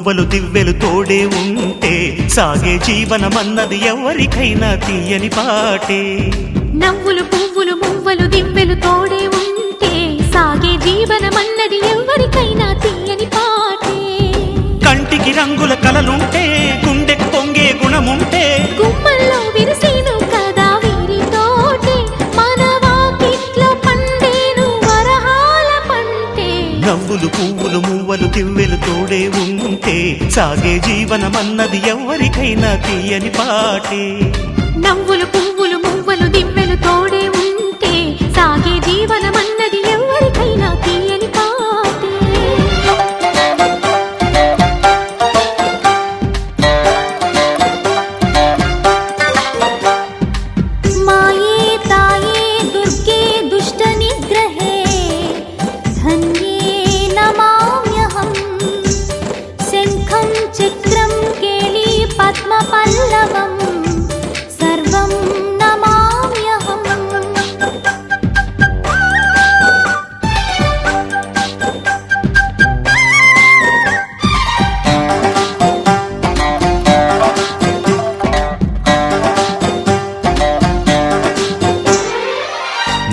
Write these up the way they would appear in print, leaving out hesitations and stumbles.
మువ్వలు దివ్వెలు తోడే ఉంటే సాగే జీవనమన్నది ఎవరికైనా తీయని పాటే. నవ్వులు పువ్వులు మువ్వలు దివ్వెలు తోడే ఉంటే సాగే జీవనమన్నది ఎవరికైనా తీయని పాటే. కంటికి రంగుల కలలుంటే గుండెకు పొంగే గుణముంటే గుమ్మల్లో విరిసేను కదా వీరితోటే మన వాకిట్లో పండేను వరహాల పంటే. నవ్వులు పువ్వులు మువ్వలు దివ్వెలు తోడే ఉంటే సాగే జీవనమన్నది ఎవరికైనా తీయని పాటే. నవ్వులు పువ్వులు మువ్వలు దివ్వెలు తోడే ఉంటే సాగే జీవనమన్నది ఎవరికైనా తీయని పాటే. మాయే తాయే దుర్గే దుష్ట నిగ్రహే ధన్యే నమామ్యహం శంఖం చక్రం కేళీ పద్మ పల్లవం సర్వం నమామ్యహం.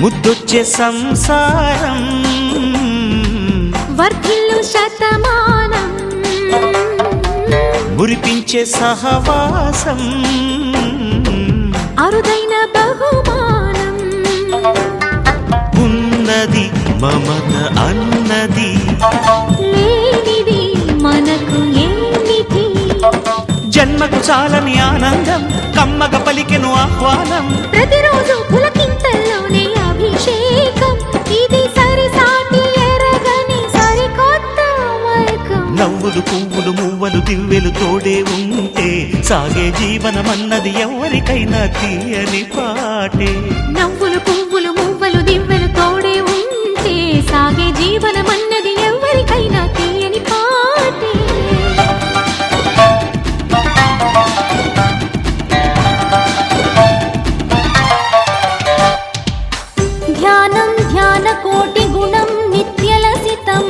ముద్దొచ్చే సంసారం వర్ధిల్లు శతమానం మురిపించే సహవాసం అరుదైన బహుమానం. ఉన్నది మమత అన్నది లేనిది మనకు ఏమిటి. జన్మకు చాలని ఆనందం కమ్మగ పలికెను ఆహ్వానం. ప్రతిరోజు పులకింతల్లోనే అభిషేకం ఇది సరిసాటి ఎరగని సరికొత్త మైకం. నవ్వులు పువ్వులు మువ్వలు దివ్వెలు తోడే ఉంటే సాగే జీవనమన్నది ఎవరికైనా తీయని పాటే. నవ్వులు పువ్వులు మువ్వలు దివ్వెలు తోడే ఉంటే సాగే జీవనమన్నది ఎవరికైనా తీయని పాటే. ధ్యానం ధ్యాన కోటి గుణం నిత్యలసితం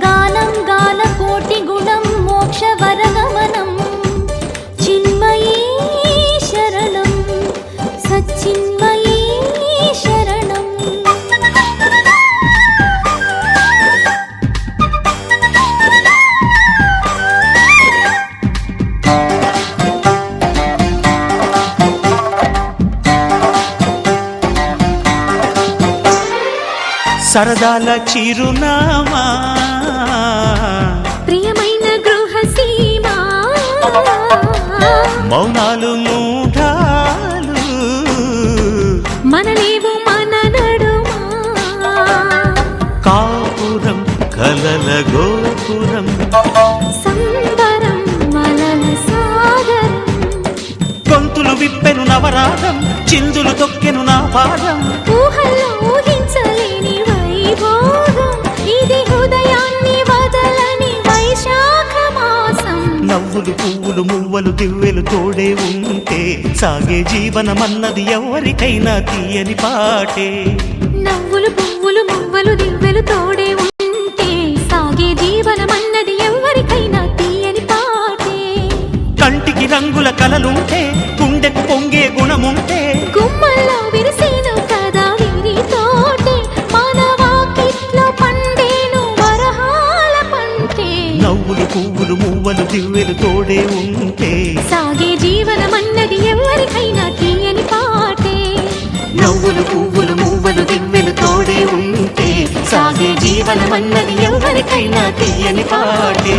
గానం గాన కోటి గుణం మోక్ష వరగమనం చిన్మయీ శరణం సచ్చిన్మయీ శరణం. సరదాల చిరునామా ప్రియమైన గృహసీమా మౌనాలు మూఢాలు మనలేవు మన నడుమా. కాపురం కలల గోపురం సంబరం మలల సాగరం గొంతులు విప్పెను నవరాగం చిందులు తొక్కెను నా పాదం. ఊహల్లో ఊహించలేని వైభోగం ఇది హృదయాన్ని వదలని వైశాఖ మాసం. నవ్వులు పువ్వులు మువ్వలు దివ్వెలు తోడే ఉంటే సాగే జీవనమన్నది ఎవరికైనా తీయని పాటే. నవ్వులు పువ్వులు మువ్వలు దివ్వెలు తోడే ఉంటే సాగే జీవనమన్నది ఎవరికైనా తీయని పాటే. కంటికి రంగుల కలలుంటే గుండెకు పొంగే గుణముంటే గుమ్మల్లో విరిసేను కదా వీరితోటే మన వాకిట్లో పండేను వరహాల పంటే. నవ్వులు పువ్వులు మువ్వలు దివ్వెలు తోడే ఉంటే సాగే జీవనమన్నది ఎవరికైనా తీయని పాటే. నవ్వులు పువ్వులు మువ్వలు దివ్వెలు తోడే ఉంటే సాగే జీవనమన్నది ఎవరికైనా తీయని పాటే.